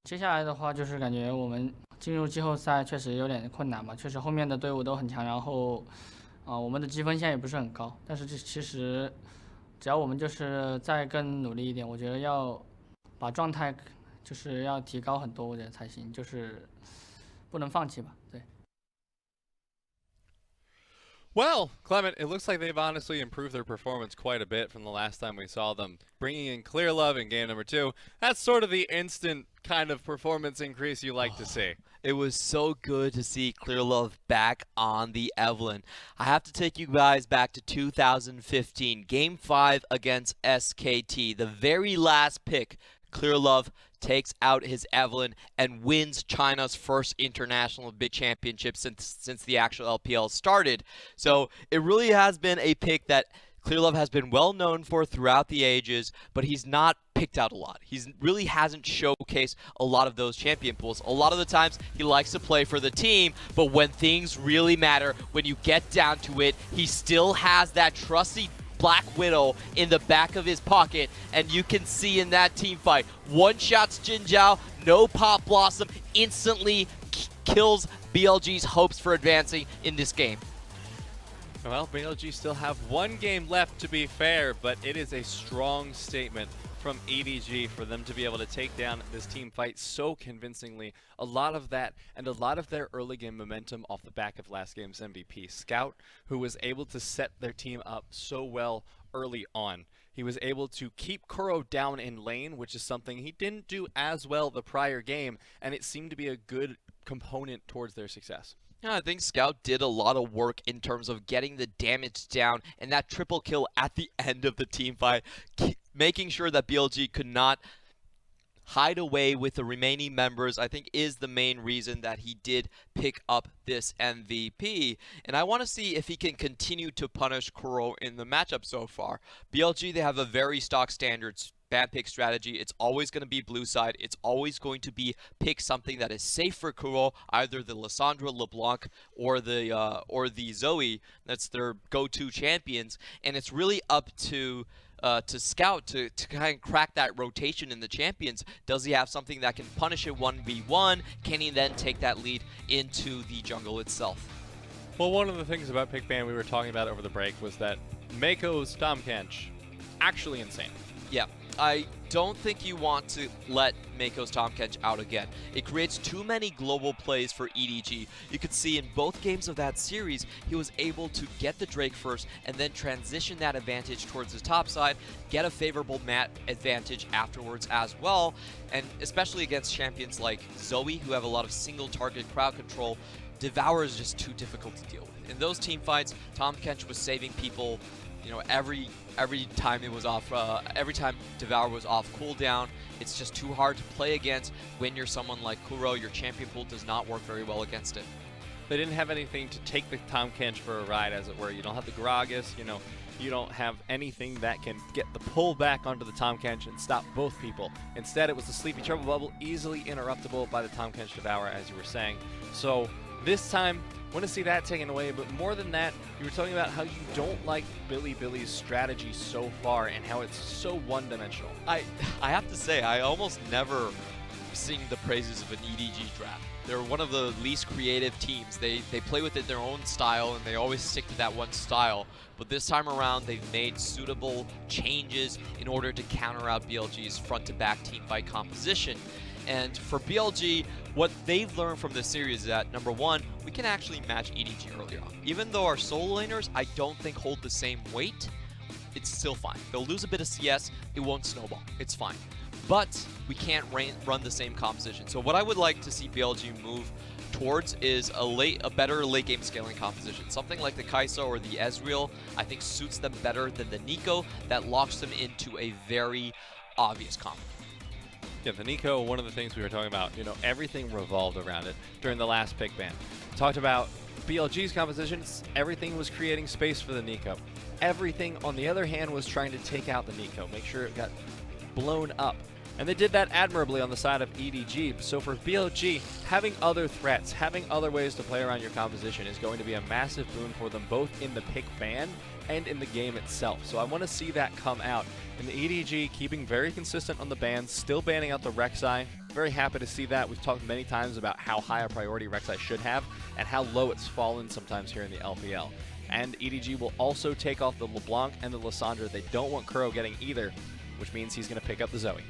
接下来的话就是感觉我们进入季后赛确实有点困难嘛，确实后面的队伍都很强，然后我们的积分线也不是很高，但是这其实只要我们就是再更努力一点，我觉得要把状态就是要提高很多，我觉得才行，就是不能放弃吧，对。Well, Clement, it looks like they've honestly improved their performance quite a bit from the last time we saw them. Bringing in Clearlove in game number 2, that's sort of the instant kind of performance increase you like to see. It was so good to see Clearlove back on the Evelyn. I have to take you guys back to 2015, Game 5 against SKT. The very last pick, Clearlove takes out his Evelyn and wins China's first international big championship since the actual LPL started. So it really has been a pick that Clearlove has been well known for throughout the ages, but he's not picked out a lot. He really hasn't showcased a lot of those champion pools. A lot of the times he likes to play for the team, but when things really matter, when you get down to it, he still has that trusty Black Widow in the back of his pocket, and you can see in that team fight, one shots Jinjiao, no Pop Blossom, instantly kills BLG's hopes for advancing in this game. Well, BLG still have one game left to be fair, but it is a strong statement from EDG for them to be able to take down this team fight so convincingly. A lot of that and a lot of their early game momentum off the back of last game's MVP, Scout, who was able to set their team up so well early on. He was able to keep Kuro down in lane, which is something he didn't do as well the prior game, and it seemed to be a good component towards their success. Yeah, I think Scout did a lot of work in terms of getting the damage down and that triple kill at the end of the team fight, making sure that BLG could not hide away with the remaining members, I think is the main reason that he did pick up this MVP. And I want to see if he can continue to punish Kuro in the matchup so far. BLG, they have a very stock standards ban pick strategy. It's always going to be blue side. It's always going to be pick something that is safe for Kuro, either the Lissandra, LeBlanc, or the Zoe. That's their go-to champions, and it's really up to Scout to kind of crack that rotation in the champions. Does he have something that can punish it 1v1? Can he then take that lead into the jungle itself? Well, one of the things about pick ban we were talking about over the break was that Meiko's Tahm Kench, actually insane. Yeah, I don't think you want to let Meiko's Tahm Kench out again. It creates too many global plays for EDG. You could see in both games of that series, he was able to get the Drake first and then transition that advantage towards the top side, get a favorable mat advantage afterwards as well, and especially against champions like Zoe, who have a lot of single target crowd control, Devour is just too difficult to deal with. In those team fights, Tahm Kench was saving people, you know, every time it was off, every time Devour was off cooldown. It's just too hard to play against when you're someone like Kuro. Your champion pool does not work very well against it. They didn't have anything to take the Tahm Kench for a ride, as it were. You don't have the Gragas, you know, you don't have anything that can get the pull back onto the Tahm Kench and stop both people. Instead, it was the Sleepy Trouble Bubble, easily interruptible by the Tahm Kench Devour, as you were saying. So this time, want to see that taken away, but more than that, you were talking about how you don't like Bilibili's strategy so far and how it's so one-dimensional. I have to say, I almost never sing the praises of an EDG draft. They're one of the least creative teams. They play within their own style, and they always stick to that one style. But this time around, they've made suitable changes in order to counter out BLG's front-to-back teamfight composition. And for BLG, what they've learned from this series is that, number one, we can actually match EDG earlier on. Even though our solo laners, I don't think hold the same weight, it's still fine. They'll lose a bit of CS, it won't snowball, it's fine. But we can't run the same composition. So what I would like to see BLG move towards is a better late game scaling composition. Something like the Kai'Sa or the Ezreal, I think suits them better than the Neeko that locks them into a very obvious combo. Yeah, the Neeko, one of the things we were talking about, you know, everything revolved around it during the last pick ban. Talked about BLG's compositions, everything was creating space for the Neeko. Everything, on the other hand, was trying to take out the Neeko, make sure it got blown up. And they did that admirably on the side of EDG. So for BLG, having other threats, having other ways to play around your composition is going to be a massive boon for them, both in the pick ban and in the game itself. So I want to see that come out. And the EDG keeping very consistent on the bans, still banning out the Rek'Sai. Very happy to see that. We've talked many times about how high a priority Rek'Sai should have and how low it's fallen sometimes here in the LPL. And EDG will also take off the LeBlanc and the Lissandra. They don't want Kuro getting either, which means he's going to pick up the Zoe.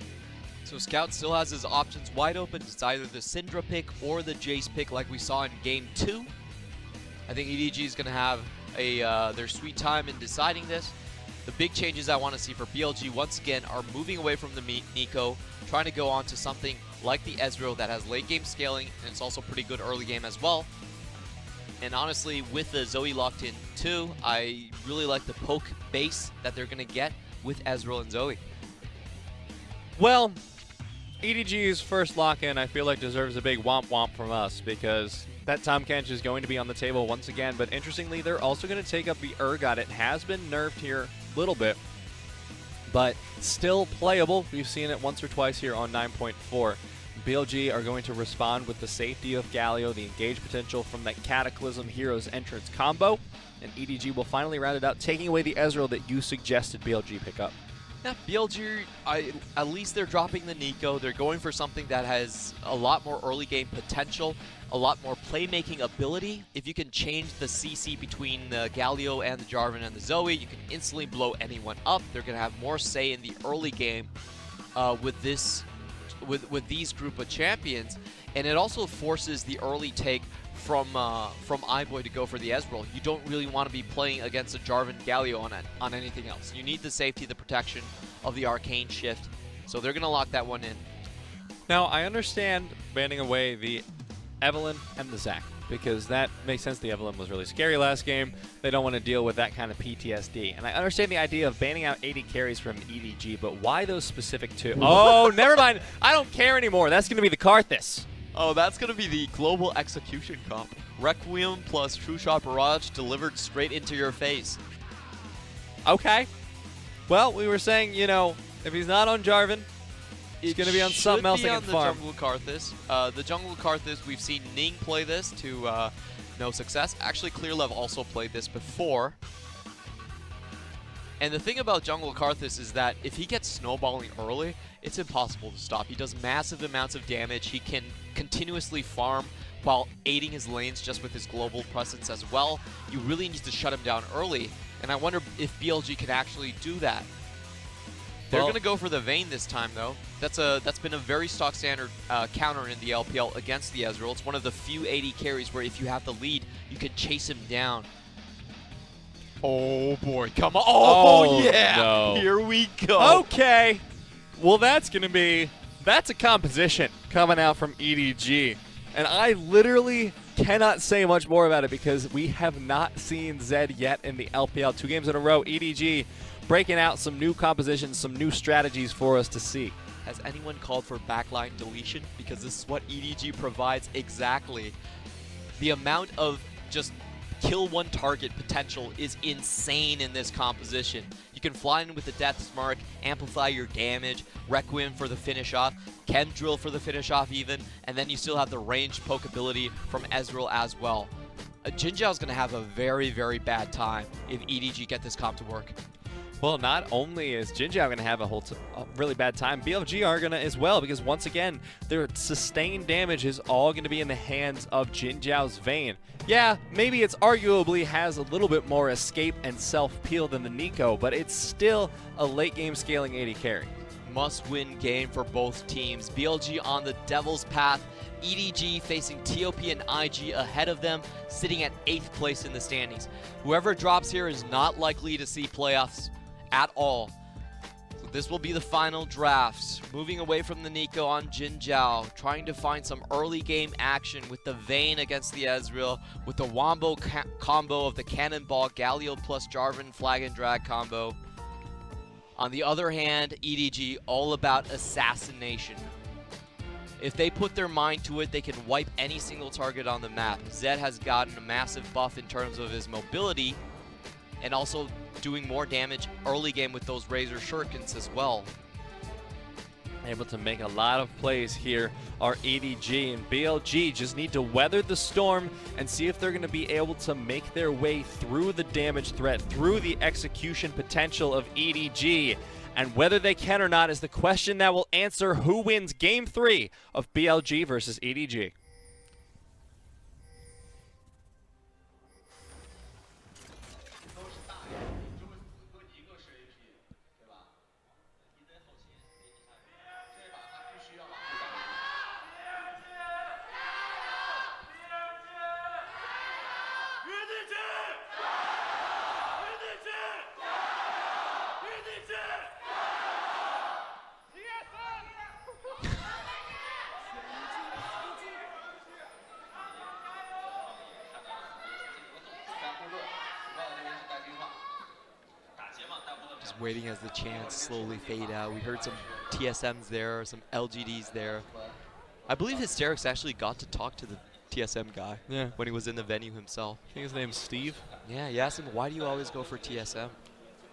So Scout still has his options wide open. It's either the Syndra pick or the Jace pick like we saw in Game 2. I think EDG is going to have their sweet time in deciding this. The big changes I want to see for BLG, once again, are moving away from the Meiko, trying to go on to something like the Ezreal that has late game scaling, and it's also pretty good early game as well. And honestly, with the Zoe locked in too, I really like the poke base that they're going to get with Ezreal and Zoe. Well, EDG's first lock-in, I feel like, deserves a big womp-womp from us because that Tahm Kench is going to be on the table once again. But interestingly, they're also going to take up the Urgot. It has been nerfed here a little bit, but still playable. We've seen it once or twice here on 9.4. BLG are going to respond with the safety of Galio, the engage potential from that Cataclysm Heroes entrance combo, and EDG will finally round it out, taking away the Ezreal that you suggested BLG pick up. Yeah, BLG, at least they're dropping the Nico. They're going for something that has a lot more early game potential, a lot more playmaking ability. If you can change the CC between the Galio and the Jarvan and the Zoe, you can instantly blow anyone up. They're going to have more say in the early game with these group of champions. And it also forces the early take from iBoy to go for the Ezreal. You don't really want to be playing against a Jarvan Galio on anything else. You need the safety, the protection of the Arcane Shift. So they're going to lock that one in. Now, I understand banning away the Evelynn and the Zac, because that makes sense. The Evelynn was really scary last game. They don't want to deal with that kind of PTSD. And I understand the idea of banning out 80 carries from EDG, but why those specific two? Oh, never mind. I don't care anymore. That's going to be the Karthus. Oh, that's going to be the global execution comp. Requiem plus True Shot Barrage delivered straight into your face. Okay. Well, we were saying, you know, if he's not on Jarvan, he's going to be on something else that can farm. The jungle Karthus. The jungle Karthus, we've seen Ning play this to no success. Actually, Clearlove also played this before. And the thing about jungle Karthus is that if he gets snowballing early, it's impossible to stop. He does massive amounts of damage. He can continuously farm while aiding his lanes just with his global presence as well. You really need to shut him down early, and I wonder if BLG can actually do that. They're going to go for the Vayne this time, though. That's been a very stock standard counter in the LPL against the Ezreal. It's one of the few 80 carries where if you have the lead, you can chase him down. Oh boy, come on. Oh yeah, no. Here we go. Okay, well that's a composition coming out from EDG. And I literally cannot say much more about it because we have not seen Zed yet in the LPL. 2 games in a row, EDG breaking out some new compositions, some new strategies for us to see. Has anyone called for backline deletion? Because this is what EDG provides exactly. The amount of just kill one target potential is insane in this composition. You can fly in with the Death Mark, amplify your damage, Requiem for the finish off, Chemdrill for the finish off even, and then you still have the ranged poke ability from Ezreal as well. Jinjiao is going to have a very, very bad time if EDG get this comp to work. Well, not only is Jinjiao going to have a really bad time, BLG are going to as well, because once again, their sustained damage is all going to be in the hands of Jinjiao's Vayne. Yeah, maybe it's arguably has a little bit more escape and self-peel than the Nico, but it's still a late-game scaling 80 carry. Must-win game for both teams. BLG on the Devil's Path. EDG facing TOP and IG ahead of them, sitting at 8th place in the standings. Whoever drops here is not likely to see playoffs at all. So this will be the final draft. Moving away from the Nico on Jinjiao, trying to find some early game action with the Vayne against the Ezreal, with the Wombo combo of the Cannonball, Galio plus Jarvan Flag and Drag combo. On the other hand, EDG all about assassination. If they put their mind to it, they can wipe any single target on the map. Zed has gotten a massive buff in terms of his mobility, and also doing more damage early game with those Razor Shurikens as well. Able to make a lot of plays here are EDG, and BLG just need to weather the storm and see if they're going to be able to make their way through the damage threat, through the execution potential of EDG. And whether they can or not is the question that will answer who wins Game 3 of BLG versus EDG. Just waiting as the chants slowly fade out. We heard some TSMs there, some LGDs there. I believe Hysterics actually got to talk to the TSM guy when he was in the venue himself. I think his name's Steve. Yeah, he asked him, why do you always go for TSM?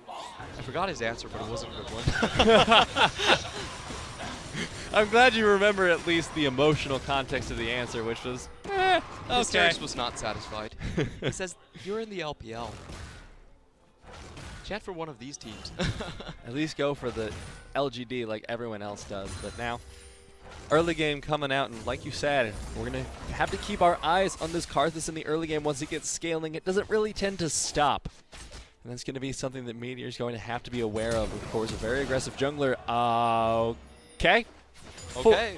I forgot his answer, but it wasn't a good one. I'm glad you remember at least the emotional context of the answer, which was, okay. Hysterics was not satisfied. He says, you're in the LPL. Chat for one of these teams. At least go for the LGD like everyone else does. But now, early game coming out, and like you said, we're going to have to keep our eyes on this Karthus in the early game. Once it gets scaling, it doesn't really tend to stop. And that's going to be something that Meteor is going to have to be aware of. Of course, a very aggressive jungler. Okay.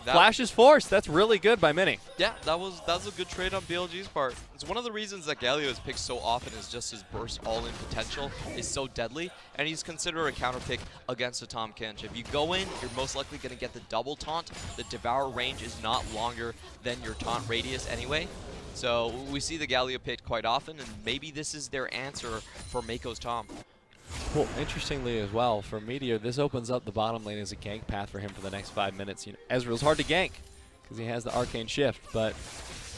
Flash is forced. That's really good by Mini. Yeah, that was a good trade on BLG's part. It's one of the reasons that Galio is picked so often is just his burst all-in potential is so deadly, and he's considered a counter pick against a Tahm Kench. If you go in, you're most likely going to get the double taunt. The Devour range is not longer than your taunt radius anyway. So we see the Galio picked quite often, and maybe this is their answer for Meiko's Tahm. Well, interestingly as well, for Meteor, this opens up the bottom lane as a gank path for him for the next 5 minutes. You know, Ezreal's hard to gank because he has the Arcane Shift, but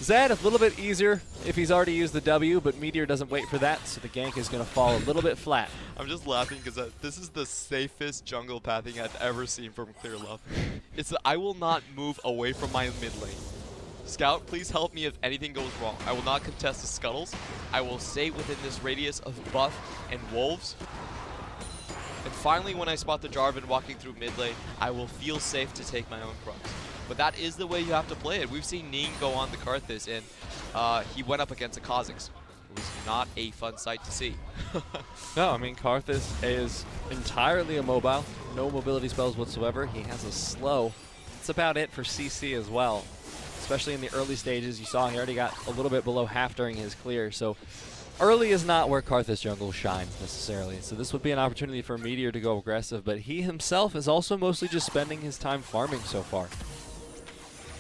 Zed, a little bit easier if he's already used the W, but Meteor doesn't wait for that, so the gank is going to fall a little bit flat. I'm just laughing because this is the safest jungle pathing I've ever seen from Clearlove. It's I will not move away from my mid lane. Scout, please help me if anything goes wrong. I will not contest the scuttles. I will stay within this radius of buff and wolves. And finally, when I spot the Jarvan walking through mid lane, I will feel safe to take my own crux. But that is the way you have to play it. We've seen Ning go on the Karthus, and he went up against a Kha'Zix. It was not a fun sight to see. No, I mean, Karthus is entirely immobile. No mobility spells whatsoever. He has a slow. That's about it for CC as well. Especially in the early stages, you saw he already got a little bit below half during his clear. So early is not where Karthus jungle shines necessarily. So this would be an opportunity for Meteor to go aggressive, but he himself is also mostly just spending his time farming so far.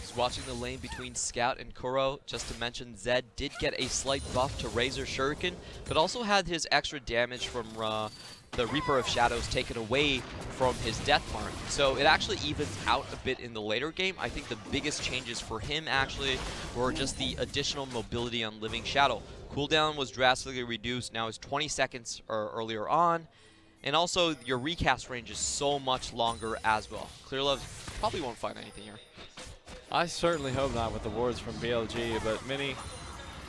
He's watching the lane between Scout and Kuro. Just to mention, Zed did get a slight buff to Razor Shuriken, but also had his extra damage from the Reaper of Shadows taken away from his death farm. So it actually evens out a bit in the later game. I think the biggest changes for him actually were just the additional mobility on Living Shadow. Cooldown was drastically reduced, now it's 20 seconds earlier on. And also your recast range is so much longer as well. Clearlove probably won't find anything here. I certainly hope not with the wards from BLG, but Mini,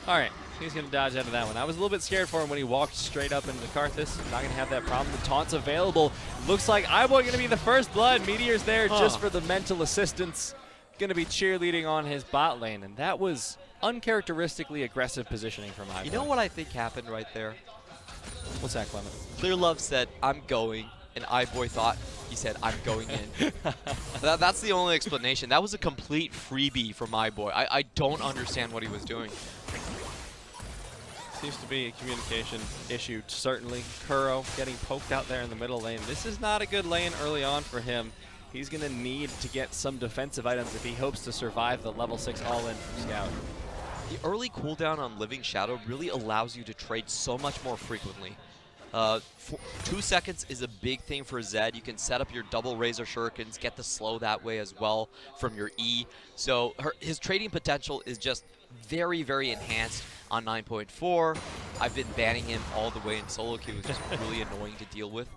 all right, he's going to dodge out of that one. I was a little bit scared for him when he walked straight up into Karthus. Not going to have that problem. The taunt's available. Looks like iBoy going to be the first blood. Meteor's there just for the mental assistance. Going to be cheerleading on his bot lane, and that was uncharacteristically aggressive positioning from iBoy. You know what I think happened right there? What's that, Clement? Clearlove said, I'm going, and iBoy thought he said, I'm going in. That's the only explanation. That was a complete freebie from iBoy. I don't understand what he was doing. Seems to be a communication issue, certainly. Kuro getting poked out there in the middle lane. This is not a good lane early on for him. He's going to need to get some defensive items if he hopes to survive the level 6 all-in from Scout. The early cooldown on Living Shadow really allows you to trade so much more frequently. 2 seconds is a big thing for Zed. You can set up your double Razor Shurikens, get the slow that way as well from your E. So his trading potential is just very, very enhanced on 9.4. I've been banning him all the way in solo queue. It's just really annoying to deal with.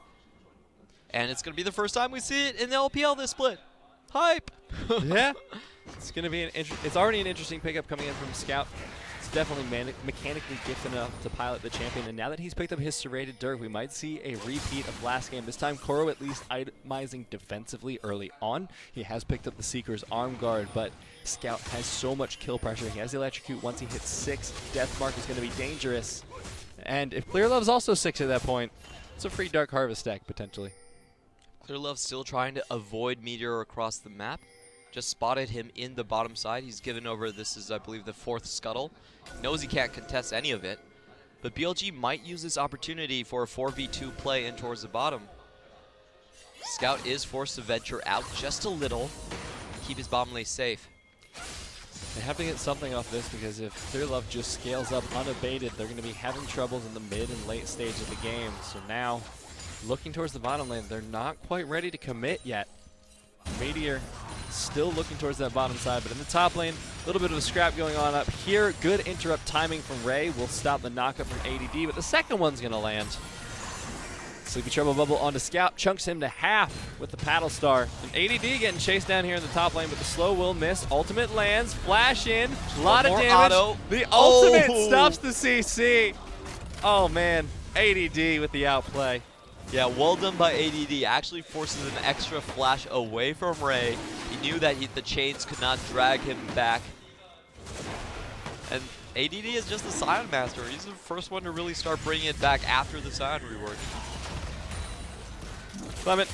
And it's going to be the first time we see it in the LPL this split. Hype! Yeah. It's going to be it's already an interesting pickup coming in from Scout. It's definitely mechanically gifted enough to pilot the champion, and now that he's picked up his serrated Dirk, we might see a repeat of last game. This time, Kuro at least itemizing defensively early on. He has picked up the Seeker's arm guard, but Scout has so much kill pressure. He has the electrocute. Once he hits 6, Death Mark is going to be dangerous. And if Clearlove's also 6 at that point, it's a free Dark Harvest stack, potentially. Clearlove still trying to avoid Meteor across the map. Just spotted him in the bottom side. He's given over, this is, I believe, the 4th scuttle. He knows he can't contest any of it. But BLG might use this opportunity for a 4v2 play in towards the bottom. Scout is forced to venture out just a little, keep his bottom lane safe. They have to get something off this, because if Clearlove just scales up unabated, they're going to be having troubles in the mid and late stage of the game. So now, looking towards the bottom lane, they're not quite ready to commit yet. Meteor still looking towards that bottom side, but in the top lane, a little bit of a scrap going on up here. Good interrupt timing from Ray will stop the knockup from ADD, but the second one's going to land. Sleepy Trouble Bubble onto Scout, chunks him to half with the Paddle Star. And ADD getting chased down here in the top lane, but the slow will miss. Ultimate lands, flash in, a lot of damage. Auto. The ultimate stops the CC. Oh man, ADD with the outplay. Yeah, well done by ADD. Actually forces an extra flash away from Ray. He knew that the chains could not drag him back. And ADD is just the Scion Master. He's the first one to really start bringing it back after the Scion rework. Clement,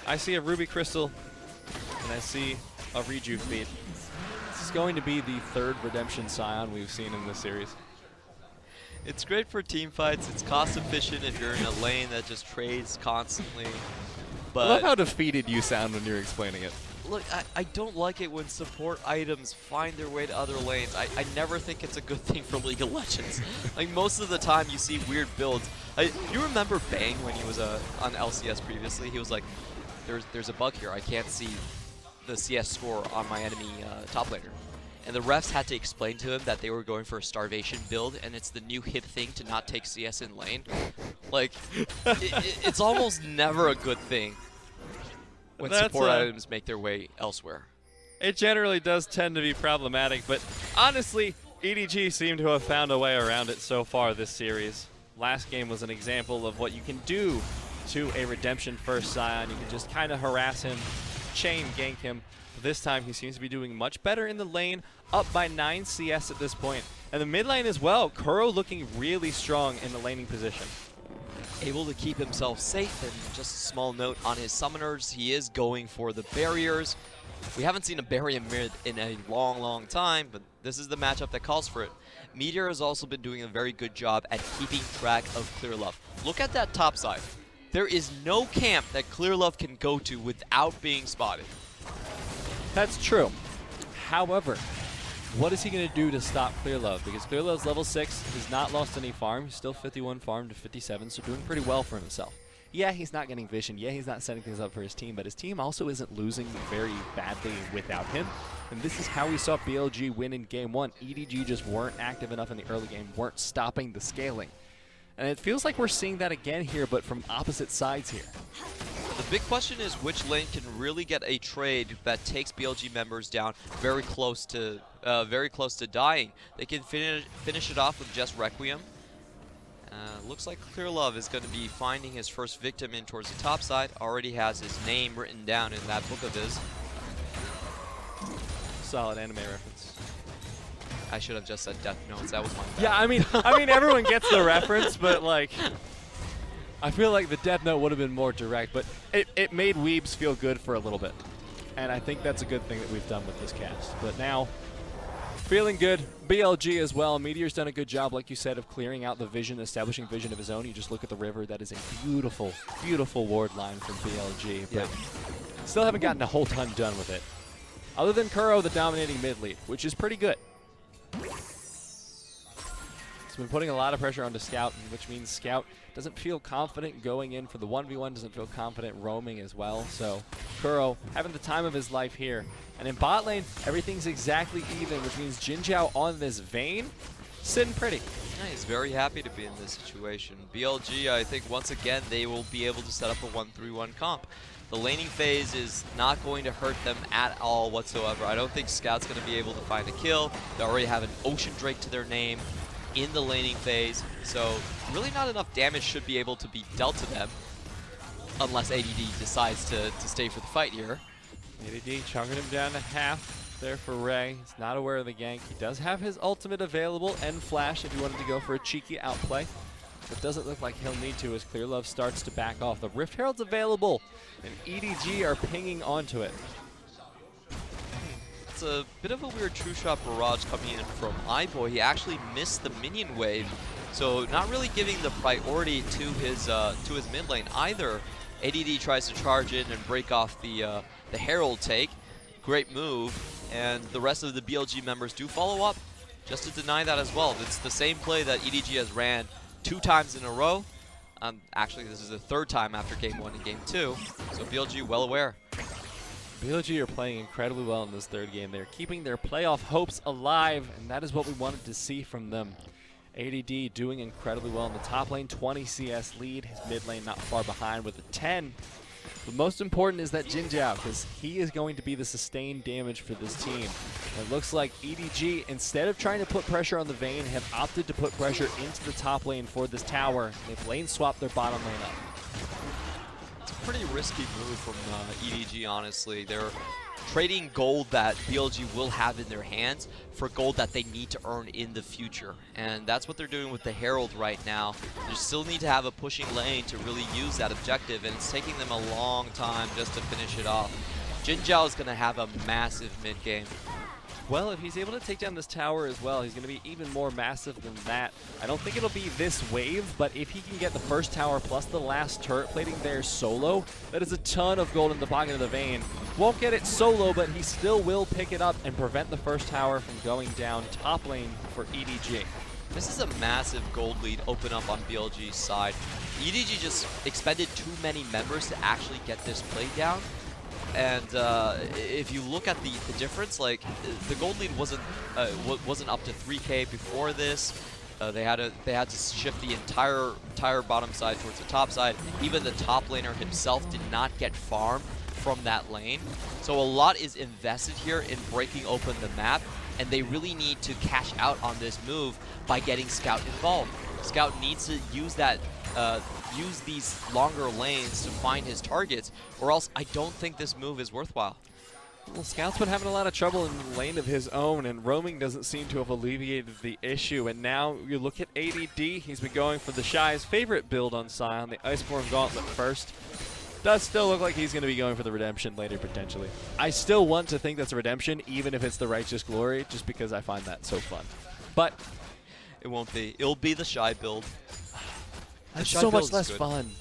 I see a Ruby Crystal, and I see a Rejuve feed. This is going to be the 3rd Redemption Scion we've seen in this series. It's great for team fights. It's cost efficient if you're in a lane that just trades constantly. But I love how defeated you sound when you're explaining it. Look, I don't like it when support items find their way to other lanes. I never think it's a good thing for League of Legends. Like, most of the time you see weird builds. You remember Bang when he was on LCS previously? He was like, there's a bug here. I can't see the CS score on my enemy top laner. And the refs had to explain to him that they were going for a starvation build, and it's the new hip thing to not take CS in lane. Like, it's almost never a good thing when support items make their way elsewhere. It generally does tend to be problematic, but honestly, EDG seem to have found a way around it so far this series. Last game was an example of what you can do to a Redemption first Scion. You can just kind of harass him, chain gank him. This time he seems to be doing much better in the lane, up by 9 CS at this point. And the mid lane as well, Kuro looking really strong in the laning position. Able to keep himself safe, and just a small note on his summoners, he is going for the barriers. We haven't seen a barrier mid in a long time, but this is the matchup that calls for it. Meteor has also been doing a very good job at keeping track of Clearlove. Look at that top side. There is no camp that Clearlove can go to without being spotted. That's true. However, what is he going to do to stop Clearlove? Because Clearlove's level 6, he's not lost any farm. He's still 51 farm to 57, so doing pretty well for himself. Yeah, he's not getting vision. Yeah, he's not setting things up for his team, but his team also isn't losing very badly without him. And this is how we saw BLG win in game 1. EDG just weren't active enough in the early game, weren't stopping the scaling. And it feels like we're seeing that again here, but from opposite sides here. The big question is which lane can really get a trade that takes BLG members down very close to dying. They can finish it off with just Requiem. Looks like Clearlove is going to be finding his first victim in towards the top side. Already has his name written down in that book of his. Solid anime reference. I should have just said Death Notes. That was my bad. Yeah, I mean everyone gets the reference, but like, I feel like the Death Note would have been more direct, but it made weebs feel good for a little bit. And I think that's a good thing that we've done with this cast. But now, feeling good. BLG as well. Meteor's done a good job, like you said, of clearing out the vision, establishing vision of his own. You just look at the river. That is a beautiful, beautiful ward line from BLG. But still haven't gotten a whole ton done with it. Other than Kuro, the dominating mid lead, which is pretty good. It's been putting a lot of pressure onto Scout, which means Scout doesn't feel confident going in for the 1v1, doesn't feel confident roaming as well. So Kuro having the time of his life here. And in bot lane, everything's exactly even, which means Jinjiao on this Vayne, sitting pretty. Yeah, he's very happy to be in this situation. BLG, I think once again, they will be able to set up a 1-3-1 comp. The laning phase is not going to hurt them at all whatsoever. I don't think Scout's going to be able to find a kill. They already have an Ocean Drake to their name in the laning phase, so really not enough damage should be able to be dealt to them unless ADD decides to stay for the fight here. EDG chunking him down to half there for Ray. He's not aware of the gank. He does have his ultimate available and flash if he wanted to go for a cheeky outplay. It doesn't look like he'll need to as Clearlove starts to back off. The Rift Herald's available, and EDG are pinging onto it. It's a bit of a weird true shot barrage coming in from iBoy. He actually missed the minion wave, so not really giving the priority to his mid lane either. ADD tries to charge in and break off the Herald take. Great move, and the rest of the BLG members do follow up just to deny that as well. It's the same play that EDG has ran 2 times in a row. Actually, this is the 3rd time after game 1 and game 2, so BLG well aware. BLG are playing incredibly well in this 3rd game. They're keeping their playoff hopes alive, and that is what we wanted to see from them. ADD doing incredibly well in the top lane, 20 CS lead. His mid lane not far behind with a 10. But most important is that Jinjiao, because he is going to be the sustained damage for this team. It looks like EDG, instead of trying to put pressure on the Vayne, have opted to put pressure into the top lane for this tower. They've lane swapped their bottom lane up. It's a pretty risky move from EDG, honestly. They're trading gold that BLG will have in their hands for gold that they need to earn in the future. And that's what they're doing with the Herald right now. They still need to have a pushing lane to really use that objective, and it's taking them a long time just to finish it off. Jinjiao is going to have a massive mid game. Well, if he's able to take down this tower as well, he's going to be even more massive than that. I don't think it'll be this wave, but if he can get the first tower plus the last turret plating there solo, that is a ton of gold in the pocket of the Vayne. Won't get it solo, but he still will pick it up and prevent the first tower from going down top lane for EDG. This is a massive gold lead open up on BLG's side. EDG just expended too many members to actually get this play down. And if you look at the difference, like the gold lead wasn't up to 3K before this. They had to shift the entire bottom side towards the top side. Even the top laner himself did not get farm from that lane. So a lot is invested here in breaking open the map, and they really need to cash out on this move by getting Scout involved. Scout needs to use that. Use these longer lanes to find his targets, or else I don't think this move is worthwhile. Well, Scout's been having a lot of trouble in the lane of his own, and roaming doesn't seem to have alleviated the issue. And now you look at ADD, he's been going for the Shy's favorite build on Sion, the Iceborne Gauntlet first. Does still look like he's going to be going for the Redemption later, potentially. I still want to think that's a Redemption, even if it's the Righteous Glory, just because I find that so fun. But it won't be. It'll be the Shy build. That's so much less fun.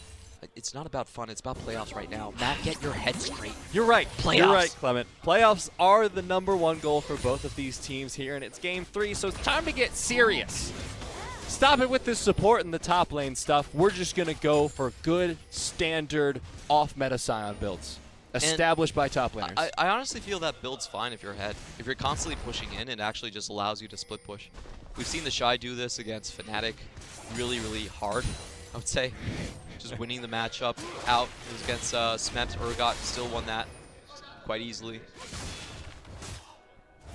It's not about fun, it's about playoffs right now. Matt, get your head straight. You're right. Playoffs. You're right, Clement. Playoffs are the #1 goal for both of these teams here, and it's game 3, so it's time to get serious. Stop it with this support in the top lane stuff. We're just going to go for good, standard, off-meta Sion builds. Established by top laners. I honestly feel that build's fine if you're ahead. If you're constantly pushing in, it actually just allows you to split push. We've seen the Shy do this against Fnatic really, really hard, I would say. Just winning the matchup out. It was against Smeps. Urgot still won that quite easily.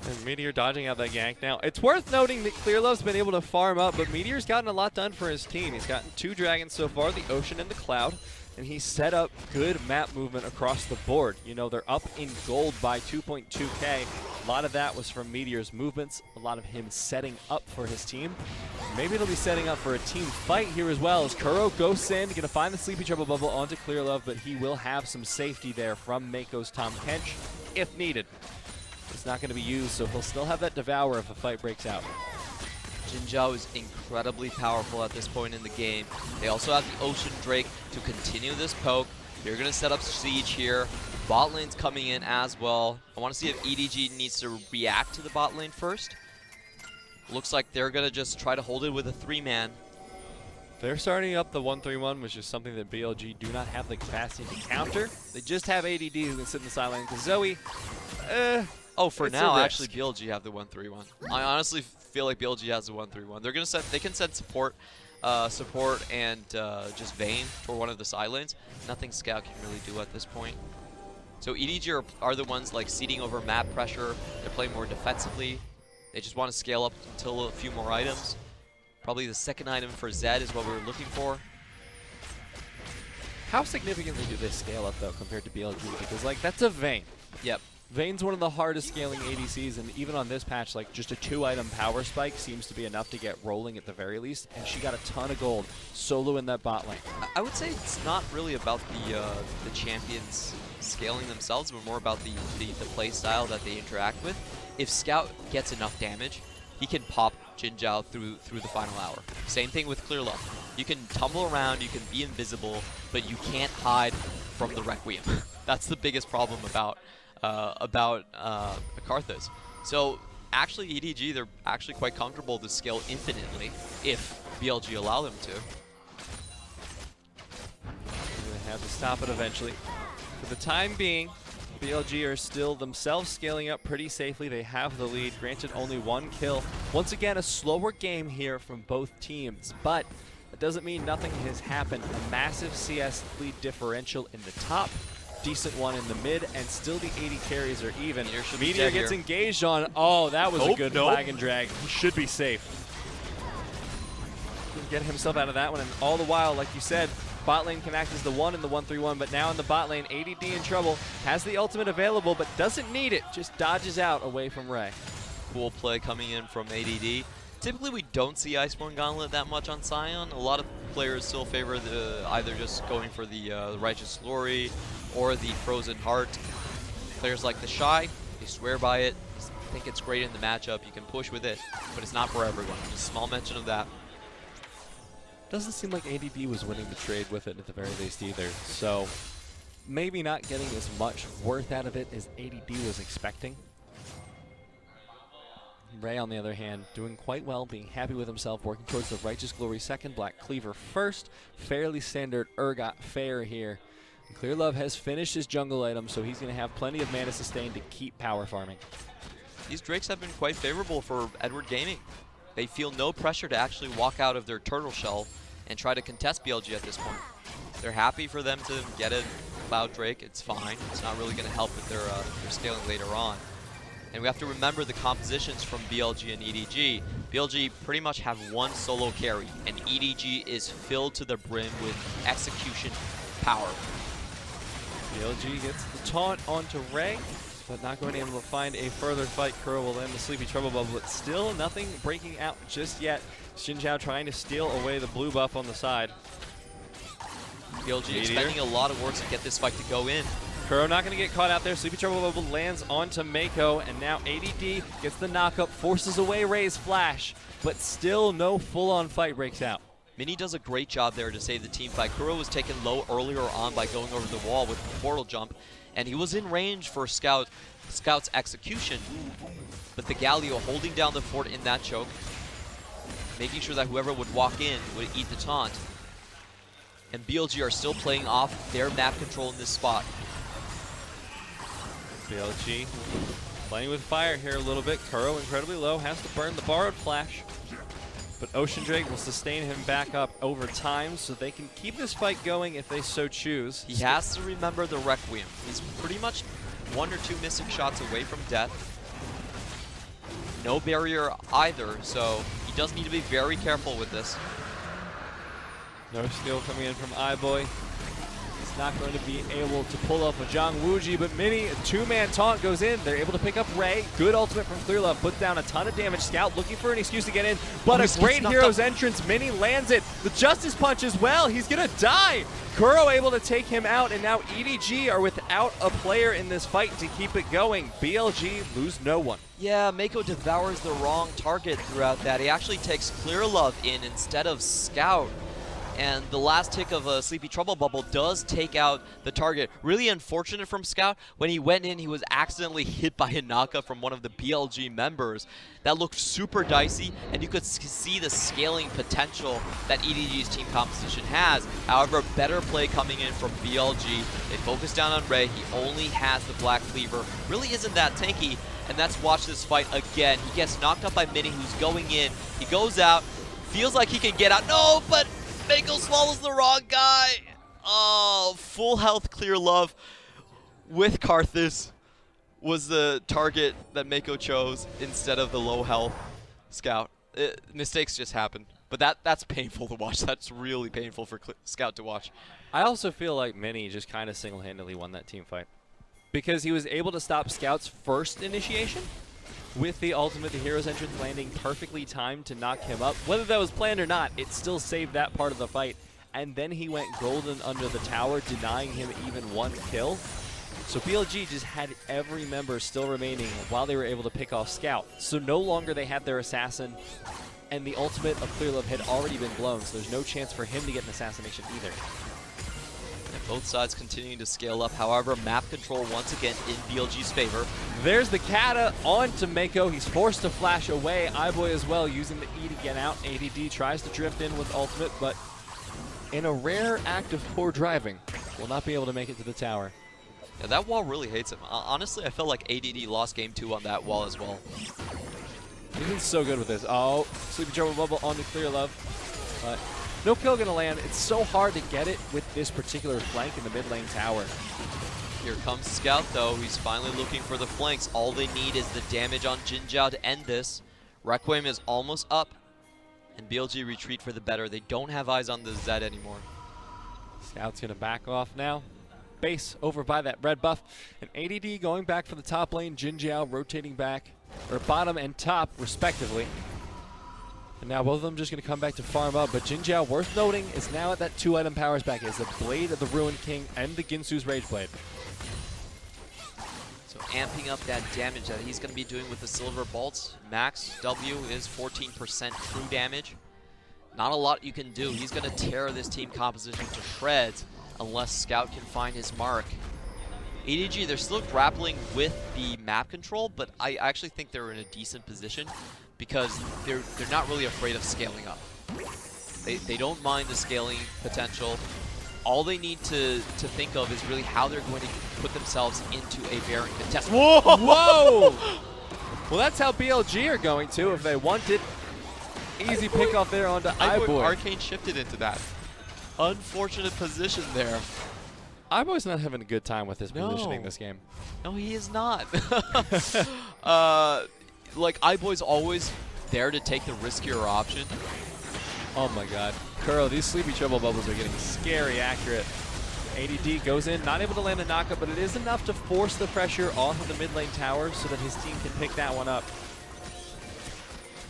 And Meteor dodging out that gank. Now, it's worth noting that Clearlove's been able to farm up, but Meteor's gotten a lot done for his team. He's gotten 2 dragons so far, the Ocean and the Cloud, and he's set up good map movement across the board. You know, they're up in gold by 2.2K. A lot of that was from Meteor's movements, a lot of him setting up for his team. Maybe they'll be setting up for a team fight here as well, as Kuro ghosts in, going to find the Sleepy Trouble bubble onto Clearlove, but he will have some safety there from Meiko's Tom Kench, if needed. It's not going to be used, so he'll still have that Devour if a fight breaks out. Jinjiao is incredibly powerful at this point in the game. They also have the Ocean Drake to continue this poke. They're going to set up Siege here. Bot lane's coming in as well. I want to see if EDG needs to react to the bot lane first. Looks like they're going to just try to hold it with a 3-man. They're starting up the 1-3-1, which is something that BLG do not have the capacity to counter. They just have ADD who can sit in the side lane. Because Zoe, oh, for now, actually, BLG have the 1-3-1. I honestly feel like BLG has the 1-3-1. They're gonna set. They can send support support and just Vayne for one of the side lanes. Nothing Scout can really do at this point. So EDG are the ones like seeding over map pressure. They're playing more defensively. They just want to scale up until a few more items. Probably the second item for Zed is what we were looking for. How significantly do they scale up though compared to BLG? Because like that's a Vayne. Yep. Vayne's one of the hardest scaling ADCs, and even on this patch, like just a 2-item power spike seems to be enough to get rolling at the very least. And she got a ton of gold solo in that bot lane. I would say it's not really about the champions scaling themselves, but more about the play style that they interact with. If Scout gets enough damage, he can pop Jinjiao through the final hour. Same thing with Clearlove. You can tumble around, you can be invisible, but you can't hide from the Requiem. That's the biggest problem about Karthus. So actually EDG, they're actually quite comfortable to scale infinitely if BLG allow them to. They have to stop it eventually. For the time being, BLG are still themselves scaling up pretty safely. They have the lead, granted only 1 kill. Once again, a slower game here from both teams, but it doesn't mean nothing has happened. A massive CS lead differential in the top, decent one in the mid, and still the 80 carries are even. Meteor gets engaged on. Oh, that was a good flag and drag. He should be safe. Didn't get himself out of that one, and all the while, like you said, bot lane can act as the 1 in the 1-3-1, but now in the bot lane, ADD in trouble, has the ultimate available, but doesn't need it, just dodges out away from Ray. Cool play coming in from ADD. Typically, we don't see Iceborne Gauntlet that much on Sion. A lot of players still favor either just going for the Righteous Glory or the Frozen Heart. Players like the Shy, they swear by it, think it's great in the matchup, you can push with it, but it's not for everyone. Just a small mention of that. Doesn't seem like ADD was winning the trade with it at the very least either, so maybe not getting as much worth out of it as ADD was expecting. Ray, on the other hand, doing quite well, being happy with himself, working towards the Righteous Glory second, Black Cleaver first. Fairly standard Urgot fare here. And Clearlove has finished his jungle item, so he's going to have plenty of mana sustain to keep power farming. These Drakes have been quite favorable for Edward Gaming. They feel no pressure to actually walk out of their turtle shell and try to contest BLG at this point. They're happy for them to get a Cloud Drake. It's fine. It's not really going to help with their scaling later on. And we have to remember the compositions from BLG and EDG. BLG pretty much have 1 solo carry, and EDG is filled to the brim with execution power. BLG gets the taunt onto Ray, but not going to be able to find a further fight. Kuro will end the Sleepy Trouble Bubble, but still nothing breaking out just yet. Jinjiao trying to steal away the blue buff on the side. BLG expending a lot of work to get this fight to go in. Kuro not going to get caught out there. Sleepy Trouble Bubble lands onto Meiko, and now ADD gets the knockup, forces away Ray's flash, but still no full-on fight breaks out. Mini does a great job there to save the team fight. Kuro was taken low earlier on by going over the wall with the portal jump, and he was in range for Scout's execution, but the Galio holding down the fort in that choke, making sure that whoever would walk in would eat the taunt. And BLG are still playing off their map control in this spot. BLG playing with fire here a little bit. Kuro incredibly low, has to burn the borrowed flash. But Ocean Drake will sustain him back up over time, so they can keep this fight going if they so choose. He has to remember the Requiem. He's pretty much 1 or 2 missing shots away from death. No barrier either, so he does need to be very careful with this. No skill coming in from iBoy. He's not going to be able to pull up a Zhang Wuji, but Mini, a 2-man taunt goes in. They're able to pick up Ray. Good ultimate from Clearlove, puts down a ton of damage. Scout looking for an excuse to get in, but a great hero's entrance. Mini lands it. The Justice Punch as well. He's going to die. Kuro able to take him out, and now EDG are without a player in this fight to keep it going. BLG lose no one. Yeah, Meiko devours the wrong target throughout that. He actually takes Clearlove in instead of Scout. And the last tick of a Sleepy Trouble Bubble does take out the target. Really unfortunate from Scout. When he went in, he was accidentally hit by a knockup from one of the BLG members. That looked super dicey, and you could see the scaling potential that EDG's team composition has. However, better play coming in from BLG. They focus down on Ray. He only has the Black Cleaver. Really isn't that tanky, and let's watch this fight again. He gets knocked up by Mini, who's going in. He goes out, Feels like he can get out. No, but Meiko swallows the wrong guy. Oh, full health Clearlove with Karthus was the target that Meiko chose instead of the low health Scout. Mistakes just happen. But that's painful to watch. That's really painful for Scout to watch. I also feel like Mini just kind of single-handedly won that team fight. Because he was able to stop Scout's first initiation with the ultimate, the hero's entrance landing perfectly timed to knock him up. Whether that was planned or not, it still saved that part of the fight. And then he went golden under the tower, denying him even one kill. So BLG just had every member still remaining while they were able to pick off Scout. So no longer they had their assassin, and the ultimate of Clearlove had already been blown, so there's no chance for him to get an assassination either. And both sides continuing to scale up. However, map control once again in BLG's favor. There's the Kata onto Meiko. He's forced to flash away. iBoy as well using the E to get out. ADD tries to drift in with ultimate, but in a rare act of poor driving, will not be able to make it to the tower. Yeah, that wall really hates him. Honestly, I felt like ADD lost game 2 on that wall as well. He's been so good with this. Oh, Sleepy Trouble Bubble onto Clearlove. But no kill gonna land. It's so hard to get it with this particular flank in the mid lane tower. Here comes Scout though. He's finally looking for the flanks. All they need is the damage on Jinjiao to end this. Requiem is almost up. And BLG retreat for the better. They don't have eyes on the Zed anymore. Scout's gonna back off now. Base over by that red buff. And ADD going back for the top lane. Jinjiao rotating back, or bottom and top respectively. And now both of them just going to come back to farm up. But Jinjiao, worth noting, is now at that 2-item power spec. Is the Blade of the Ruined King and the Ginsu's Rage Blade. So amping up that damage that he's going to be doing with the Silver Bolts. Max W is 14% true damage. Not a lot you can do. He's going to tear this team composition to shreds unless Scout can find his mark. EDG, they're still grappling with the map control, but I actually think they're in a decent position because they're not really afraid of scaling up. They don't mind the scaling potential. All they need to think of is really how they're going to put themselves into a Baron contest. Whoa! Whoa! Well, that's how BLG are going to if they want it. Easy pick off there onto iBoy. Arcane shifted into that. Unfortunate position there. iBoy's not having a good time with his positioning this game. No, he is not. Like, iBoy's always there to take the riskier option. Oh my god. Kuro, these Sleepy Trouble Bubbles are getting scary accurate. ADD goes in, not able to land the knockup, but it is enough to force the pressure onto the mid lane tower so that his team can pick that one up.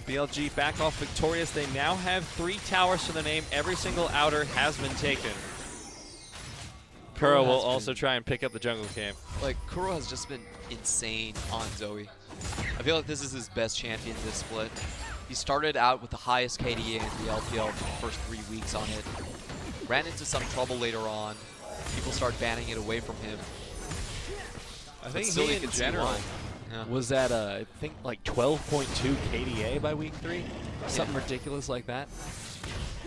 BLG back off victorious. They now have 3 towers to their name. Every single outer has been taken. Kuro will also try and pick up the jungle camp. Like, Kuro has just been insane on Zoe. I feel like this is his best champion this split. He started out with the highest KDA in the LPL for the first 3 weeks on it. Ran into some trouble later on. People start banning it away from him. I think he in general was at, I think, like 12.2 KDA by week 3. Something ridiculous like that.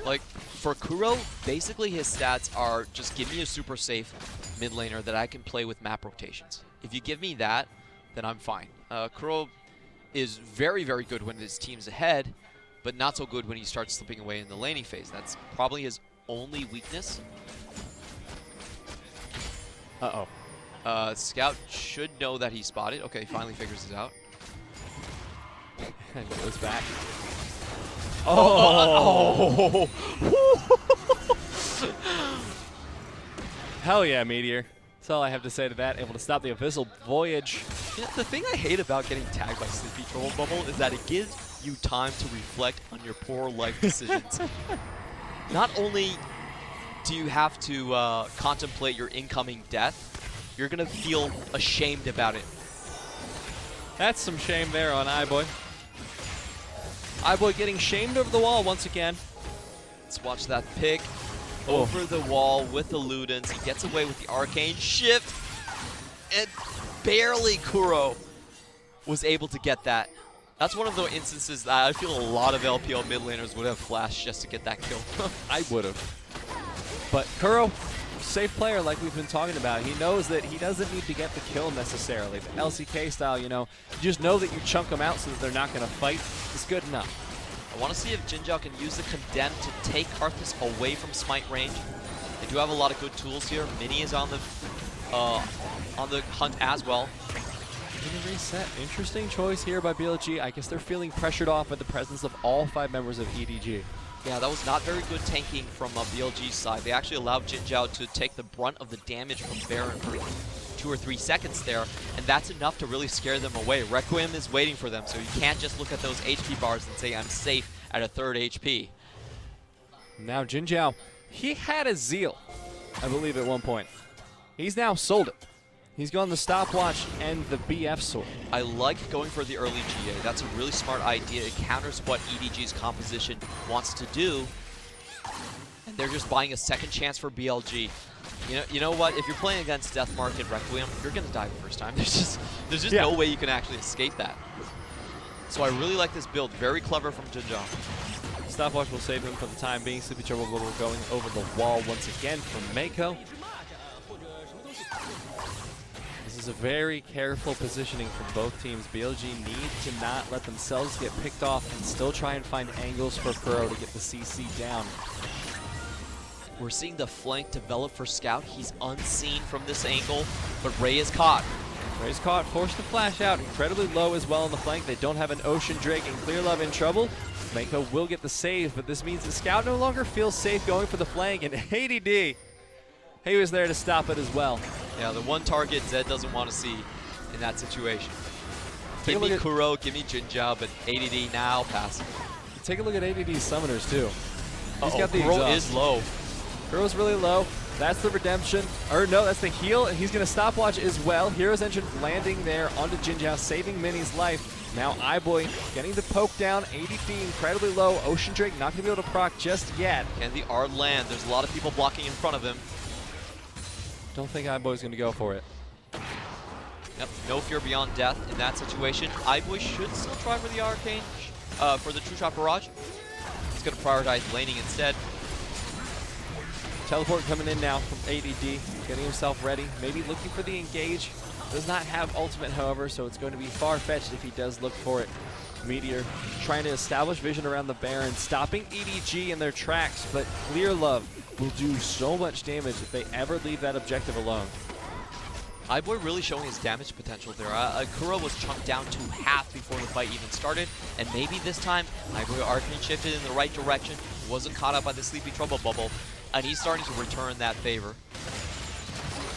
Like, for Kuro, basically his stats are just give me a super safe mid laner that I can play with map rotations. If you give me that, then I'm fine. Kuro is very, very good when his team's ahead, but not so good when he starts slipping away in the laning phase. That's probably his only weakness. Uh-oh. Scout should know that he spotted. Okay, finally figures it out. And goes back. Oh! Hell yeah, Meteor. That's all I have to say to that. Able to stop the Abyssal Voyage. Yeah, the thing I hate about getting tagged by Sleepy Trouble Bubble is that it gives you time to reflect on your poor life decisions. Not only do you have to contemplate your incoming death, you're going to feel ashamed about it. That's some shame there on iBoy. iBoy getting shamed over the wall once again. Let's watch that pick. Over the wall with the Ludens. He gets away with the Arcane Shift. And barely Kuro was able to get that. That's one of the instances that I feel a lot of LPL mid laners would have flashed just to get that kill. I would have. But Kuro, safe player like we've been talking about. He knows that he doesn't need to get the kill necessarily. The LCK style, you know, you just know that you chunk them out so that they're not going to fight. It's good enough. I want to see if Jinjiao can use the Condemn to take Karthus away from Smite range. They do have a lot of good tools here. Mini is on the hunt as well. Gonna reset. Interesting choice here by BLG. I guess they're feeling pressured off by the presence of all 5 members of EDG. Yeah, that was not very good tanking from BLG's side. They actually allowed Jinjiao to take the brunt of the damage from Baron for 2 or 3 seconds there, and that's enough to really scare them away. Requiem is waiting for them, so you can't just look at those HP bars and say, I'm safe at a 3rd HP. Now Jinjiao, he had a Zeal, I believe, at one point. He's now sold it. He's gone the stopwatch and the BF sword. I like going for the early GA. That's a really smart idea. It counters what EDG's composition wants to do. And they're just buying a second chance for BLG. You know what? If you're playing against Death Market Requiem, you're gonna die the first time. There's just no way you can actually escape that. So I really like this build. Very clever from Jinjiao. Stopwatch will save him for the time being. Sleepy Trouble Bubble going over the wall once again from Meiko. This is a very careful positioning from both teams. BLG need to not let themselves get picked off and still try and find angles for Kuro to get the CC down. We're seeing the flank develop for Scout. He's unseen from this angle, but Ray is caught. Ray's caught, forced to flash out, incredibly low as well on the flank. They don't have an Ocean Drake and Clearlove in trouble. Meiko will get the save, but this means the Scout no longer feels safe going for the flank, and ADD, he was there to stop it as well. Yeah, the one target Zed doesn't want to see in that situation. Give me Kuro, give me Jinjiao, but ADD now passing. Take a look at ADD's summoners too. He's got the Kuro exhaust. is low. Kuro's really low. That's the redemption. Or no, that's the heal, and he's going to stopwatch as well. Hero's Entrance landing there onto Jinjiao, saving Mini's life. Now iBoy getting the poke down. ADD incredibly low. Ocean Drake not going to be able to proc just yet. Can the Ard land? There's a lot of people blocking in front of him. Don't think iBoy's going to go for it. Yep, no fear beyond death in that situation. iBoy should still try for the Arcane, for the True Shot Barrage. He's going to prioritize laning instead. Teleport coming in now from ADD, getting himself ready, maybe looking for the engage. Does not have ultimate, however, so it's going to be far-fetched if he does look for it. Meteor trying to establish vision around the Baron, stopping EDG in their tracks, but Clearlove will do so much damage if they ever leave that objective alone. iBoy really showing his damage potential there. Kuro was chunked down to half before the fight even started, and maybe this time iBoy Arcane shifted in the right direction, wasn't caught up by the Sleepy Trouble Bubble, and he's starting to return that favor.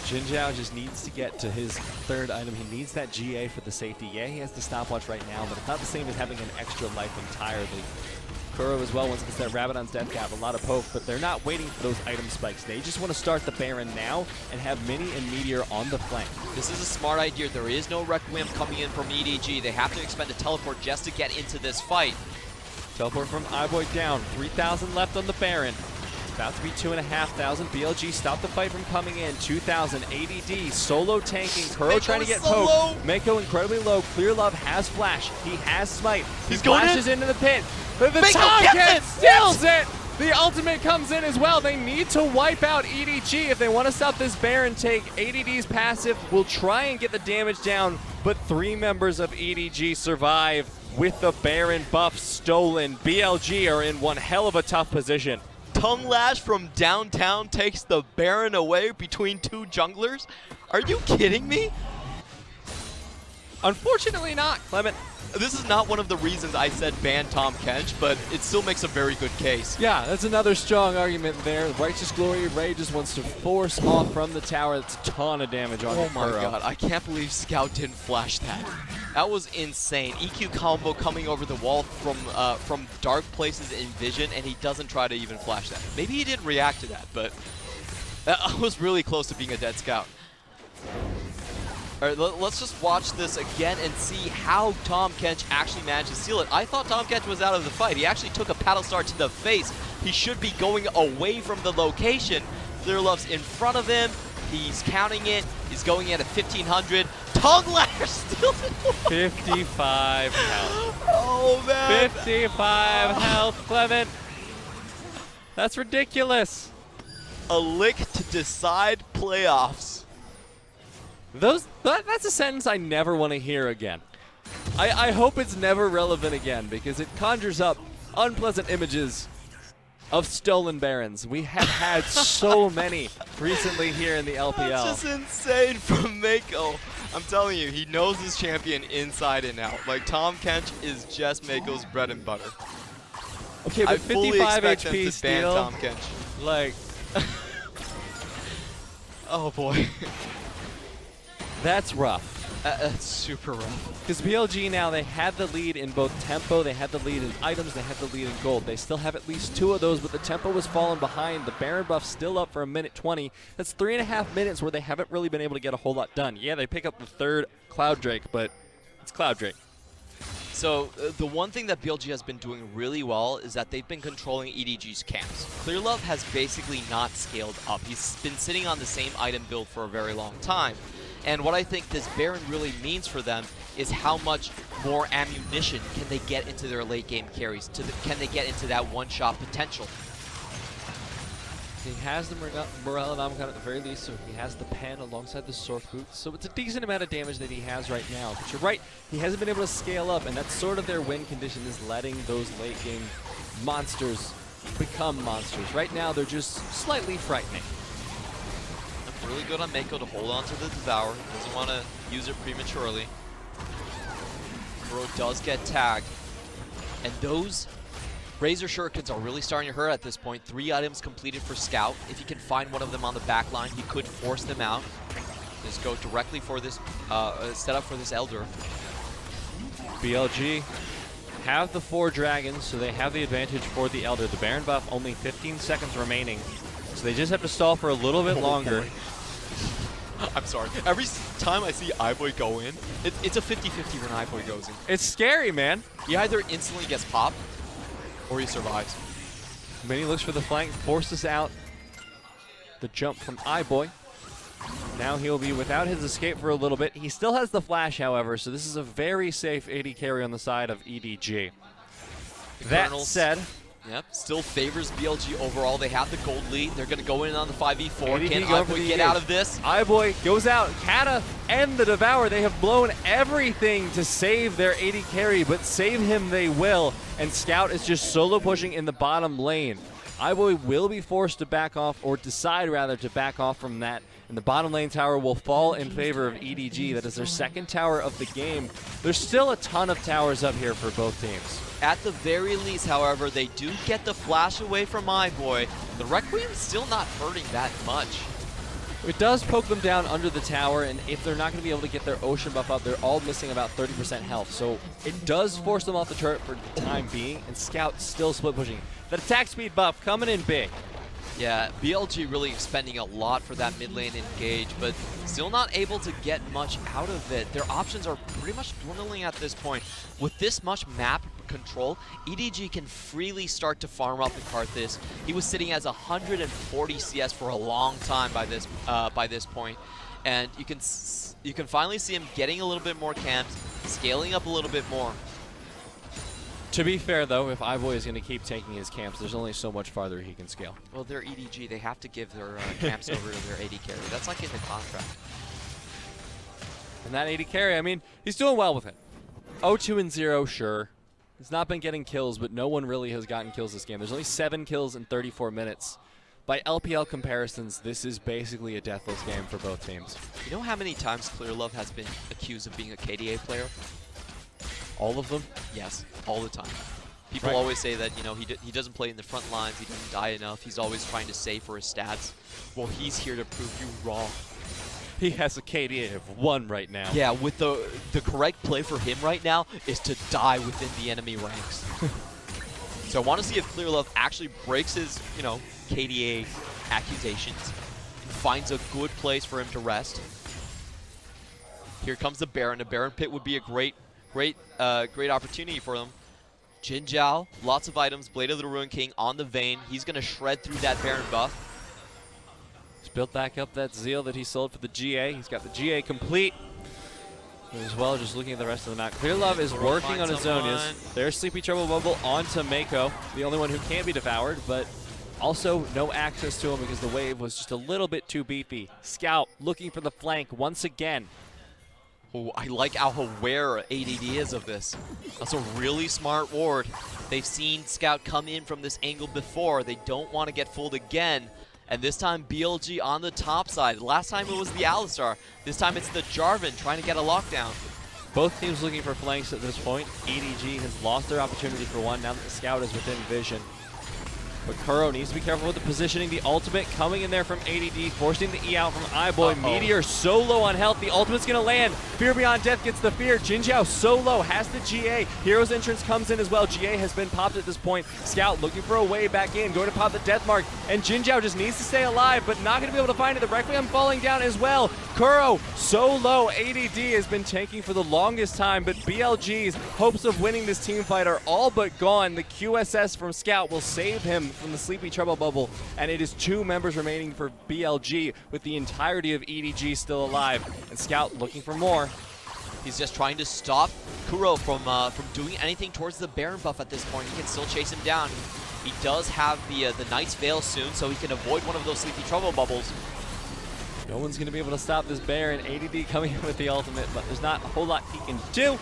Jinjiao just needs to get to his 3rd item. He needs that GA for the safety. Yeah, he has the stopwatch right now, but it's not the same as having an extra life entirely. Kuro as well, once it gets that Rabadon's Death Cap, a lot of poke, but they're not waiting for those item spikes. They just want to start the Baron now and have Mini and Meteor on the flank. This is a smart idea. There is no Requiem coming in from EDG. They have to expend a teleport just to get into this fight. Teleport from iBoy down. 3,000 left on the Baron. About to be 2,500. BLG stopped the fight from coming in. 2,000. ADD solo tanking. Kuro trying to get poked. Meiko incredibly low. Clearlove has flash. He has smite. He flashes into the pit. But the Tomcat steals it. The ultimate comes in as well. They need to wipe out EDG if they want to stop this Baron take. ADD's passive will try and get the damage down, but 3 members of EDG survive with the Baron buff stolen. BLG are in one hell of a tough position. Tongue Lash from downtown takes the Baron away between 2 junglers? Are you kidding me? Unfortunately not, Clement. This is not one of the reasons I said ban Tahm Kench, but it still makes a very good case. Yeah, that's another strong argument there. Righteous Glory, Ray just wants to force off from the tower. That's a ton of damage on Kuro. Oh my god, I can't believe Scout didn't flash that. That was insane. EQ combo coming over the wall from dark places in vision, and he doesn't try to even flash that. Maybe he didn't react to that, but that was really close to being a dead Scout. All right, let's just watch this again and see how Tahm Kench actually managed to steal it. I thought Tahm Kench was out of the fight. He actually took a paddle star to the face. He should be going away from the location. Clearlove's in front of him. He's counting it. He's going in at 1,500. Tongue Lash steals it. 55 health. Oh, man. 55 health, Clement. That's ridiculous. A lick to decide playoffs. That's a sentence I never want to hear again. I hope it's never relevant again because it conjures up unpleasant images of stolen Barons. We have had so many recently here in the LPL. That's just insane from Meiko. I'm telling you, he knows his champion inside and out. Like, Tahm Kench is just Meiko's bread and butter. Okay, but I fully 55 expect HP him to ban steal, Tahm Kench. like, Oh boy. that's rough. That's super rough. Because BLG now, they had the lead in both tempo, they had the lead in items, they had the lead in gold. They still have at least 2 of those, but the tempo was falling behind. The Baron buff still up for a minute 20. That's 3.5 minutes where they haven't really been able to get a whole lot done. Yeah, they pick up the 3rd Cloud Drake, but it's Cloud Drake. So the one thing that BLG has been doing really well is that they've been controlling EDG's camps. Clearlove has basically not scaled up. He's been sitting on the same item build for a very long time. And what I think this Baron really means for them is how much more ammunition can they get into their late game carries? Can they get into that one-shot potential? He has the Morale and Amkan at the very least, so he has the pen alongside the Sork Boots. So it's a decent amount of damage that he has right now. But you're right, he hasn't been able to scale up, and that's sort of their win condition, is letting those late game monsters become monsters. Right now, they're just slightly frightening. Really good on Meiko to hold on to the Devour. Doesn't want to use it prematurely. Kuro does get tagged. And those Razor Shurikens are really starting to hurt at this point. 3 items completed for Scout. If he can find one of them on the back line, he could force them out. Just go directly for this setup for this Elder. BLG have the 4 dragons, so they have the advantage for the Elder. The Baron buff, only 15 seconds remaining. So they just have to stall for a little bit longer. I'm sorry. Every time I see iBoy go in, it's a 50-50 when iBoy goes in. It's scary, man. He either instantly gets popped, or he survives. Mini looks for the flank, forces out the jump from iBoy. Now he'll be without his escape for a little bit. He still has the flash, however, so this is a very safe AD carry on the side of EDG. That said, yep, still favors BLG overall. They have the gold lead. They're going to go in on the 5v4. Can go iBoy get out of this? iBoy goes out. Kata and the Devour, they have blown everything to save their AD carry, but save him they will. And Scout is just solo pushing in the bottom lane. iBoy will be forced to back off, or decide rather to back off from that. And the bottom lane tower will fall in favor of EDG. That is their 2nd tower of the game. There's still a ton of towers up here for both teams. At the very least, however, they do get the flash away from iBoy. The Requiem's still not hurting that much. It does poke them down under the tower, and if they're not going to be able to get their Ocean buff up, they're all missing about 30% health. So it does force them off the turret for the time being, and Scout still split pushing. That attack speed buff coming in big. Yeah, BLG really expending a lot for that mid lane engage, but still not able to get much out of it. Their options are pretty much dwindling at this point. With this much map control, EDG can freely start to farm up in Karthus. He was sitting as 140 CS for a long time by this point, and you can finally see him getting a little bit more camps, scaling up a little bit more. To be fair, though, if iBoy is going to keep taking his camps, there's only so much farther he can scale. Well, they're EDG. They have to give their camps over to their AD carry. That's like in the contract. And that AD carry, I mean, he's doing well with it. 0-2-0, sure. He's not been getting kills, but no one really has gotten kills this game. There's only 7 kills in 34 minutes. By LPL comparisons, this is basically a deathless game for both teams. You know how many times Clearlove has been accused of being a KDA player? All of them? Yes, all the time. People always say that, you know, he doesn't play in the front lines, he doesn't die enough, he's always trying to save for his stats. Well, he's here to prove you wrong. He has a KDA of 1 right now. Yeah, with the correct play for him right now is to die within the enemy ranks. So I want to see if Clearlove actually breaks his, you know, KDA accusations and finds a good place for him to rest. Here comes the Baron. A Baron pit would be a great opportunity for them. Jinjiao, lots of items. Blade of the Ruin King on the Vayne. He's going to shred through that Baron buff. He's built back up that Zeal that he sold for the GA. He's got the GA complete. As well, just looking at the rest of the map. Clearlove is working on his own. There's Sleepy Trouble Bubble onto Meiko, the only one who can be devoured, but also no access to him because the wave was just a little bit too beefy. Scout looking for the flank once again. Oh, I like how aware ADD is of this. That's a really smart ward. They've seen Scout come in from this angle before. They don't want to get fooled again. And this time BLG on the top side. Last time it was the Alistar. This time it's the Jarvan trying to get a lockdown. Both teams looking for flanks at this point. EDG has lost their opportunity for one now that the Scout is within vision. But Kuro needs to be careful with the positioning. The ultimate coming in there from ADD, forcing the E out from iBoy. Meteor so low on health. The ultimate's going to land. Fear Beyond Death gets the fear. Jinjiao so low, has the GA. Hero's Entrance comes in as well. GA has been popped at this point. Scout looking for a way back in, going to pop the death mark. And Jinjiao just needs to stay alive, but not going to be able to find it. The Requiem falling down as well. Kuro so low. ADD has been tanking for the longest time, but BLG's hopes of winning this team fight are all but gone. The QSS from Scout will save him from the sleepy trouble bubble, and it is 2 members remaining for BLG with the entirety of EDG still alive, and Scout looking for more. He's just trying to stop Kuro from doing anything towards the Baron buff at this point. He can still chase him down. He does have the Knight's Veil soon, so he can avoid one of those sleepy trouble bubbles. No one's going to be able to stop this Baron. ADD coming in with the ultimate, but there's not a whole lot he can do.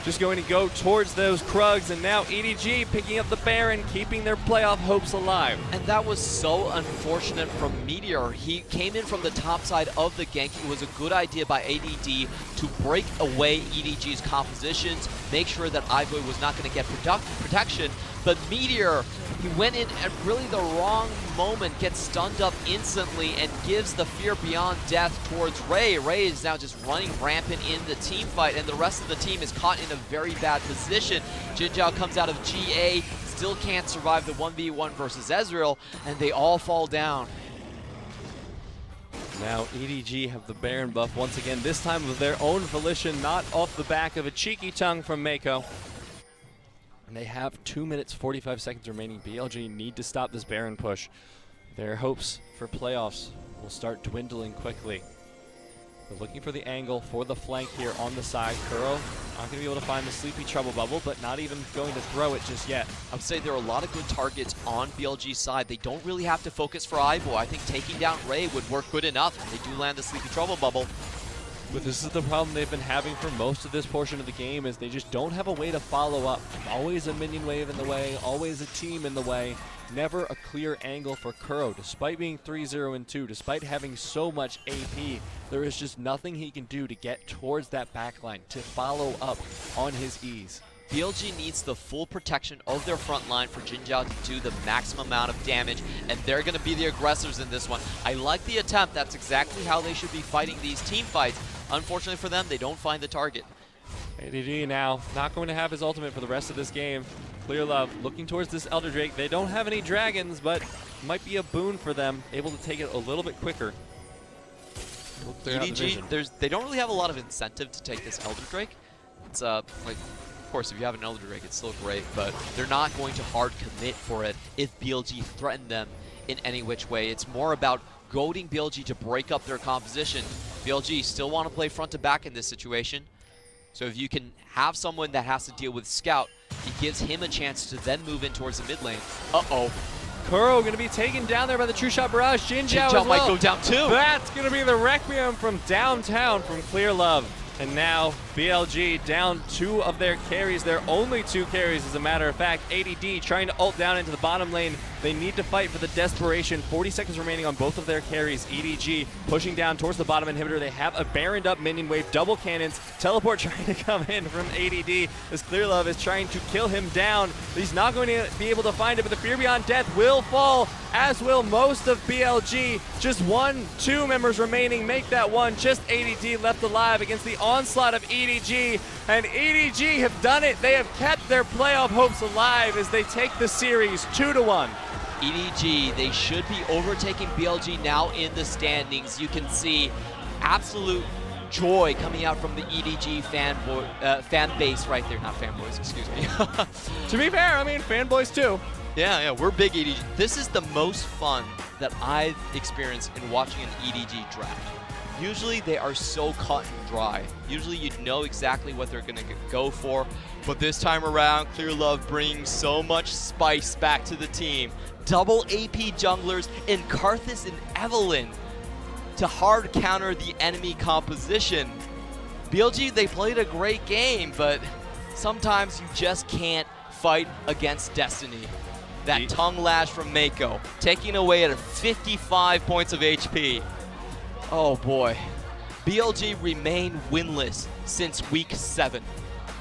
Just going to go towards those Krugs, and now EDG picking up the Baron, keeping their playoff hopes alive. And that was so unfortunate from Meteor. He came in from the top side of the gank. It was a good idea by ADD to break away EDG's compositions, make sure that iBoy was not going to get protection. But Meteor, he went in at really the wrong moment, gets stunned up instantly, and gives the Fear Beyond Death towards Ray. Ray is now just running rampant in the team fight, and the rest of the team is caught in a very bad position. Jinjiao comes out of GA, still can't survive the 1v1 versus Ezreal, and they all fall down. Now EDG have the Baron buff once again, this time of their own volition, not off the back of a cheeky tongue from Meiko. And they have 2 minutes 45 seconds remaining. BLG need to stop this Baron push. Their hopes for playoffs will start dwindling quickly. They're looking for the angle for the flank here on the side. Kuro not going to be able to find the sleepy trouble bubble, but not even going to throw it just yet. I would say there are a lot of good targets on BLG's side. They don't really have to focus for iBoy. I think taking down Ray would work good enough. They do land the sleepy trouble bubble. But this is the problem they've been having for most of this portion of the game, is they just don't have a way to follow up. Always a minion wave in the way, always a team in the way, never a clear angle for Kuro. Despite being 3-0-2, despite having so much AP, there is just nothing he can do to get towards that backline, to follow up on his ease. BLG needs the full protection of their front line for Jinjiao to do the maximum amount of damage, and they're going to be the aggressors in this one. I like the attempt. That's exactly how they should be fighting these team fights. Unfortunately for them, they don't find the target. ADD now not going to have his ultimate for the rest of this game. Clearlove looking towards this Elder Drake. They don't have any dragons, but might be a boon for them, able to take it a little bit quicker. EDG, they don't really have a lot of incentive to take this Elder Drake. It's like, of course, if you have an Elder Drake, it's still great, but they're not going to hard commit for it if BLG threaten them in any which way. It's more about goading BLG to break up their composition. BLG still want to play front to back in this situation. So if you can have someone that has to deal with Scout, it gives him a chance to then move in towards the mid lane. Uh-oh. Kuro going to be taken down there by the True Shot Barrage. Jinjiao as well. might go down too. That's going to be the Requiem from downtown from Clearlove. And now BLG down 2 of their carries, their only 2 carries as a matter of fact. ADD trying to ult down into the bottom lane. They need to fight for the desperation. 40 seconds remaining on both of their carries. EDG pushing down towards the bottom inhibitor. They have a Baroned up minion wave, double cannons. Teleport trying to come in from ADD as Clearlove is trying to kill him down. He's not going to be able to find it, but the Fear Beyond Death will fall, as will most of BLG. Just 2 members remaining make that one. Just ADD left alive against the onslaught of EDG. And EDG have done it. They have kept their playoff hopes alive as they take the series 2-1. EDG, they should be overtaking BLG now in the standings. You can see absolute joy coming out from the EDG fan base right there. Not fanboys, excuse me. To be fair, I mean, fanboys too. Yeah, we're big EDG. This is the most fun that I've experienced in watching an EDG draft. Usually they are so cut and dry. Usually you know exactly what they're gonna go for, but this time around, Clearlove brings so much spice back to the team. Double AP junglers in Karthus and Evelynn to hard counter the enemy composition. BLG, they played a great game, but sometimes you just can't fight against destiny. That tongue lash from Meiko, taking away at 55 points of HP. Oh boy. BLG remain winless since week 7.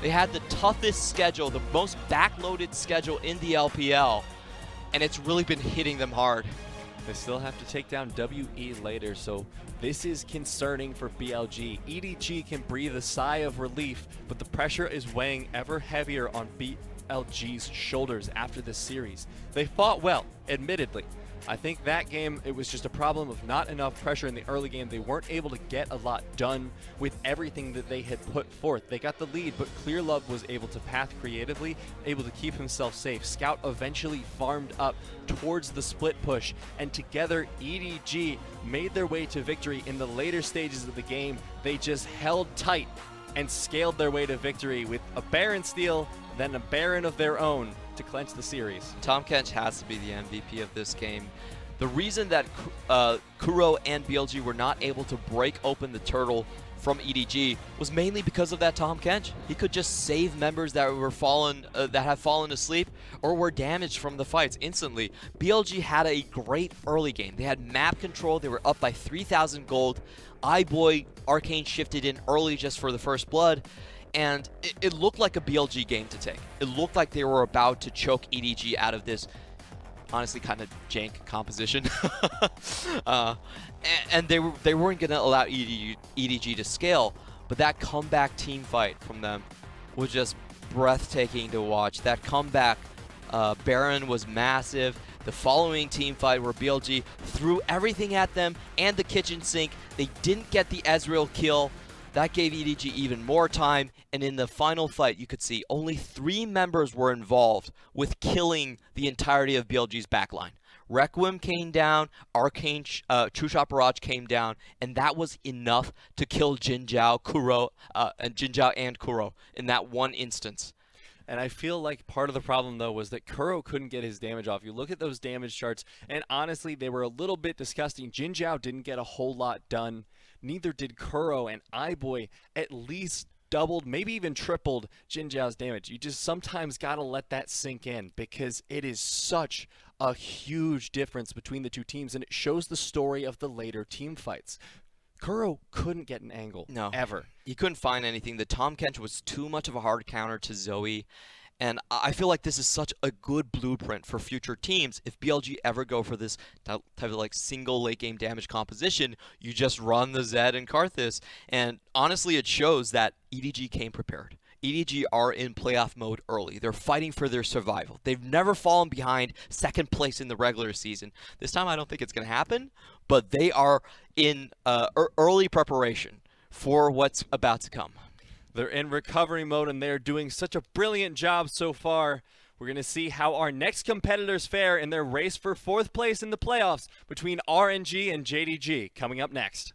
They had the toughest schedule, the most backloaded schedule in the LPL, and it's really been hitting them hard. They still have to take down WE later, so this is concerning for BLG. EDG can breathe a sigh of relief, but the pressure is weighing ever heavier on BLG's shoulders after this series. They fought well, admittedly. I think that game, it was just a problem of not enough pressure in the early game. They weren't able to get a lot done with everything that they had put forth. They got the lead, but Clearlove was able to path creatively, able to keep himself safe. Scout eventually farmed up towards the split push, and together EDG made their way to victory in the later stages of the game. They just held tight and scaled their way to victory with a Baron steal, then a Baron of their own to clinch the series. Tahm Kench has to be the MVP of this game. The reason that Kuro and BLG were not able to break open the turtle from EDG was mainly because of that Tahm Kench. He could just save members that were that have fallen asleep or were damaged from the fights instantly. BLG had a great early game. They had map control. They were up by 3,000 gold. iBoy Arcane shifted in early just for the first blood, and it looked like a BLG game to take. It looked like they were about to choke EDG out of this honestly kind of jank composition. And they weren't going to allow EDG to scale, but that comeback team fight from them was just breathtaking to watch. That comeback Baron was massive. The following team fight where BLG threw everything at them and the kitchen sink. They didn't get the Ezreal kill. That gave EDG even more time, and in the final fight, you could see only 3 members were involved with killing the entirety of BLG's backline. Requiem came down, Arcane True Shot Barrage came down, and that was enough to kill Jinjiao, Jinjiao and Kuro in that one instance. And I feel like part of the problem, though, was that Kuro couldn't get his damage off. You look at those damage charts, and honestly, they were a little bit disgusting. Jinjiao didn't get a whole lot done. Neither did Kuro, and iBoy at least doubled, maybe even tripled Jinjiao's damage. You just sometimes got to let that sink in because it is such a huge difference between the two teams, and it shows the story of the later team fights. Kuro couldn't get an angle, ever. He couldn't find anything. The Tahm Kench was too much of a hard counter to Zoe, and I feel like this is such a good blueprint for future teams. If BLG ever go for this type of like single late game damage composition, you just run the Zed and Karthus, and honestly it shows that EDG came prepared. EDG are in playoff mode early. They're fighting for their survival. They've never fallen behind second place in the regular season. This time I don't think it's going to happen, but they are in early preparation for what's about to come. They're in recovery mode, and they're doing such a brilliant job so far. We're going to see how our next competitors fare in their race for 4th place in the playoffs between RNG and JDG coming up next.